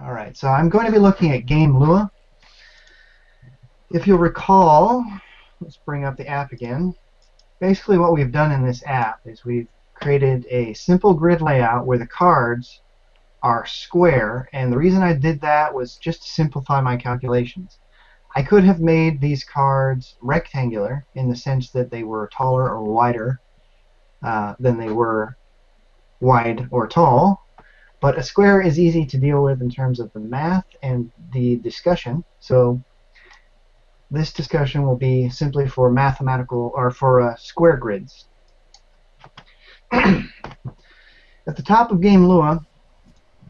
All right, so I'm going to be looking at Game Lua. If you'll recall, let's bring up the app again. Basically what we've done in this app is we've created a simple grid layout where the cards are square, and the reason I did that was just to simplify my calculations. I could have made these cards rectangular in the sense that they were taller or wider than they were wide or tall, but a square is easy to deal with in terms of the math and the discussion. So this discussion will be simply for mathematical or for square grids. At the top of Game Lua,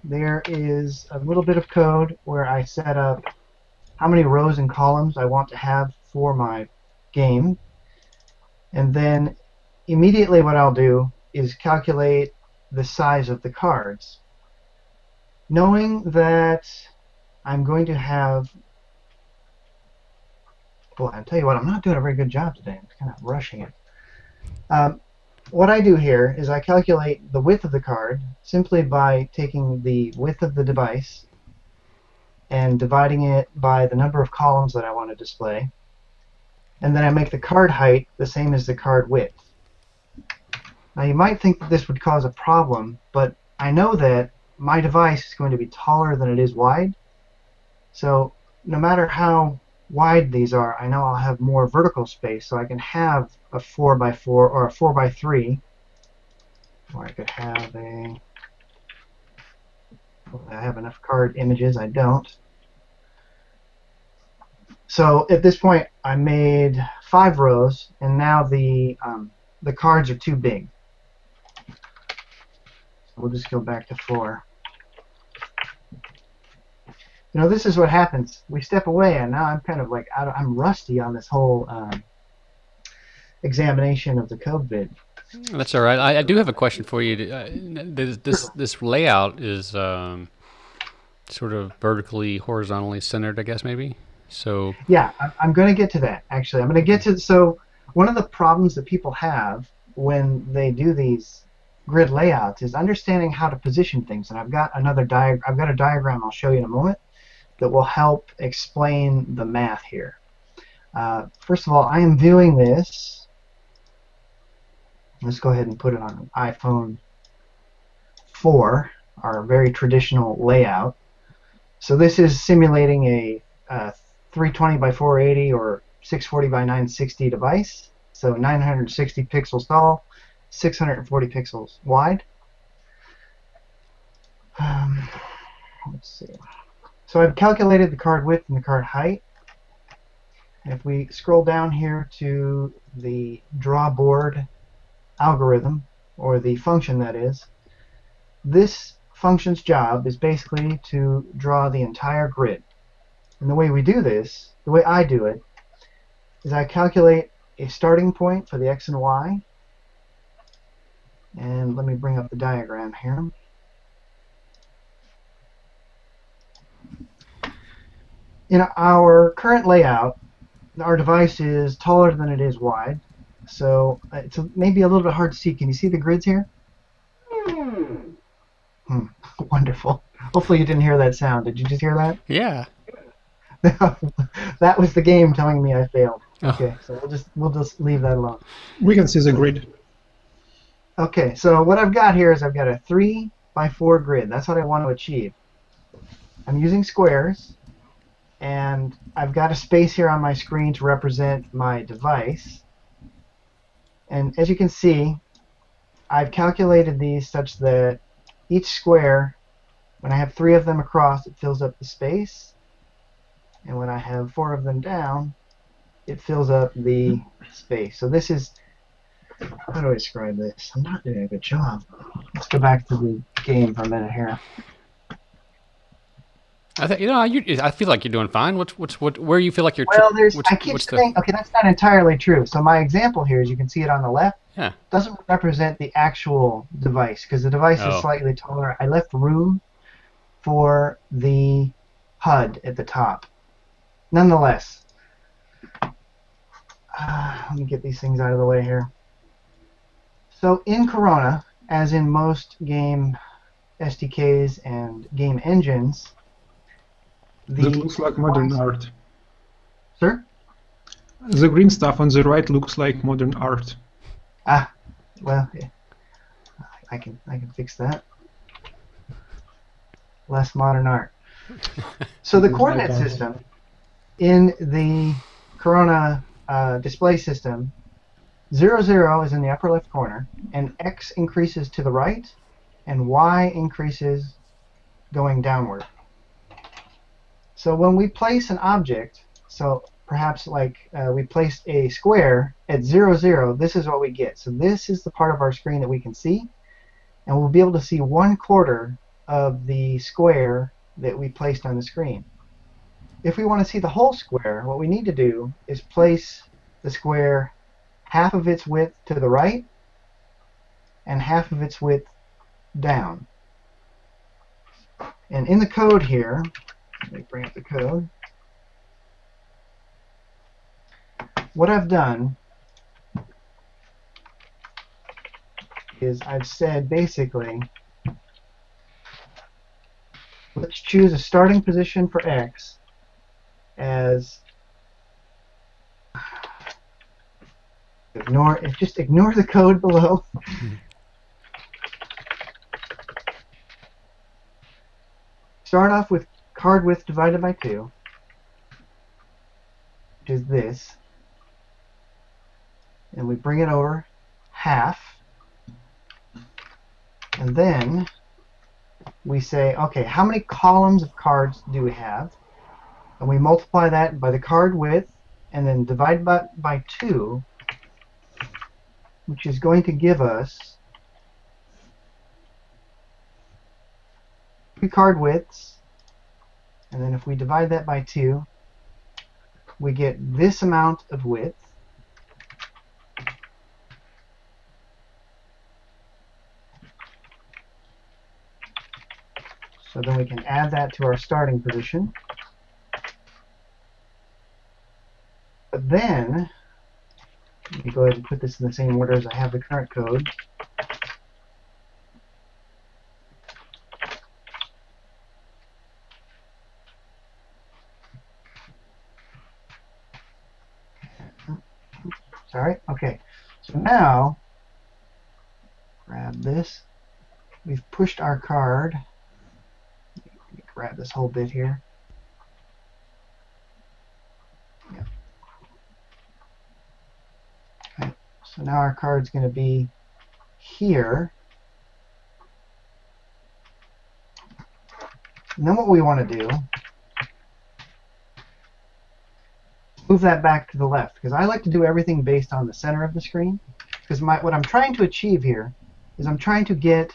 there is a little bit of code where I set up how many rows and columns I want to have for my game. And then immediately what I'll do is calculate the size of the cards. Knowing that I'm going to have... Boy, I'll tell you what, I'm not doing a very good job today. I'm kind of rushing it. What I do here is I calculate the width of the card simply by taking the width of the device and dividing it by the number of columns that I want to display. And then I make the card height the same as the card width. Now you might think that this would cause a problem, but I know that my device is going to be taller than it is wide. So no matter how wide these are, I know I'll have more vertical space, so I can have a 4x4 or a 4x3, or I could have a... I have enough card images, I don't. So at this point I made 5 rows, and now the cards are too big. So we'll just go back to 4. You know, this is what happens. We step away, and now I'm kind of like I'm rusty on this whole examination of the code bit. That's all right. I do have a question for you. This layout is sort of vertically, horizontally centered, I guess maybe. So yeah, I'm going to get to that. Actually, I'm going to get to... So one of the problems that people have when they do these grid layouts is understanding how to position things. And I've got a diagram I'll show you in a moment that will help explain the math here. First of all, I am viewing this. Let's go ahead and put it on an iPhone 4, our very traditional layout. So this is simulating a 320 by 480 or 640 by 960 device. So 960 pixels tall, 640 pixels wide. Let's see. So I've calculated the card width and the card height. And if we scroll down here to the draw board algorithm, or the function that is, this function's job is basically to draw the entire grid. And the way we do this, the way I do it, is I calculate a starting point for the x and y. And let me bring up the diagram here. In our current layout, our device is taller than it is wide, so it's maybe a little bit hard to see. Can you see the grids here? Wonderful. Hopefully you didn't hear that sound. Did you just hear that? yeah. That was the game telling me I failed. Oh. Okay, so we'll just leave that alone. We can see the grid. Okay, so what I've got here is I've got a 3x4 grid. That's what I want to achieve. I'm using squares, and I've got a space here on my screen to represent my device. And as you can see, I've calculated these such that each square, when I have 3 of them across, it fills up the space. And when I have 4 of them down, it fills up the space. So this is... How do I describe this? I'm not doing a good job. Let's go back to the game for a minute here. I feel like you're doing fine. Where you feel like you're? Well, I keep saying, okay, that's not entirely true. So my example here, as you can see it on the left, doesn't represent the actual device because the device is slightly taller. I left room for the HUD at the top. Nonetheless, let me get these things out of the way here. So in Corona, as in most game SDKs and game engines, That The looks like modern art. Sir? The green stuff on the right looks like modern art. Ah, well, I can fix that. Less modern art. So the Looks like coordinate art. system in the Corona display system, 0, 0 is in the upper left corner, and X increases to the right, and Y increases going downward. So when we place an object, so perhaps like we placed a square at 0, 0, this is what we get. So this is the part of our screen that we can see, and we'll be able to see 1/4 of the square that we placed on the screen. If we want to see the whole square, what we need to do is place the square half of its width to the right and half of its width down. And in the code here, let me bring up the code. What I've done is I've said basically, let's choose a starting position for X as just ignore the code below. Start off with card width divided by 2, which is this, and we bring it over half, and then we say, okay, how many columns of cards do we have? And we multiply that by the card width, and then divide by 2, which is going to give us 3 card widths, and then if we divide that by 2, we get this amount of width. So then we can add that to our starting position. But then, let me go ahead and put this in the same order as I have the current code. Sorry, okay. So now, grab this. We've pushed our card. Let me grab this whole bit here. Yeah. Okay. So now our card's going to be here. And then what we want to do, move that back to the left, because I like to do everything based on the center of the screen. Because what I'm trying to achieve here is I'm trying to get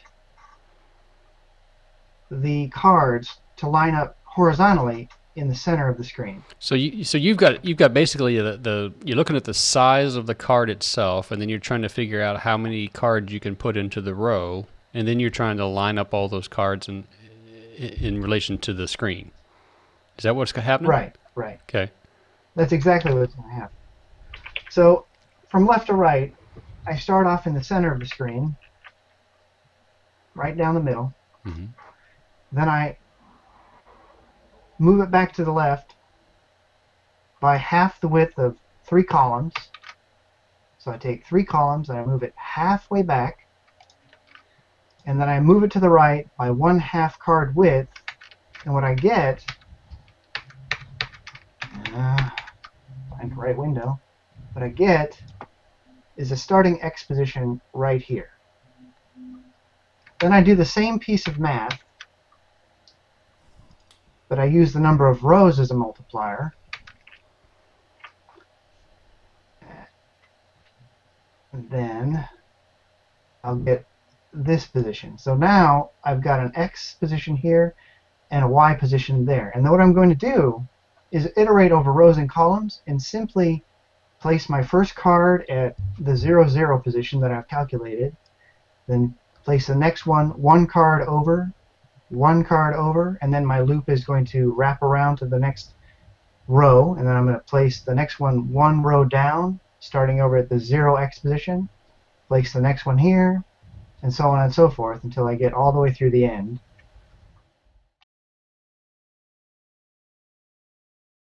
the cards to line up horizontally in the center of the screen. So you've got basically you're looking at the size of the card itself, and then you're trying to figure out how many cards you can put into the row, and then you're trying to line up all those cards in relation to the screen. Is that what's happening? Right, right. Okay. That's exactly what's going to happen. So from left to right, I start off in the center of the screen, right down the middle. Mm-hmm. Then I move it back to the left by half the width of 3 columns. So I take 3 columns and I move it halfway back, and then I move it to the right by 1/2 card width, and what I get, find the right window, what I get is a starting X position right here. Then I do the same piece of math, but I use the number of rows as a multiplier. And then I'll get this position. So now I've got an X position here and a Y position there. And then what I'm going to do is iterate over rows and columns and simply place my first card at the 0, 0 position that I've calculated, then place the next one card over, and then my loop is going to wrap around to the next row, and then I'm going to place the next one row down, starting over at the 0x position, place the next one here, and so on and so forth until I get all the way through the end.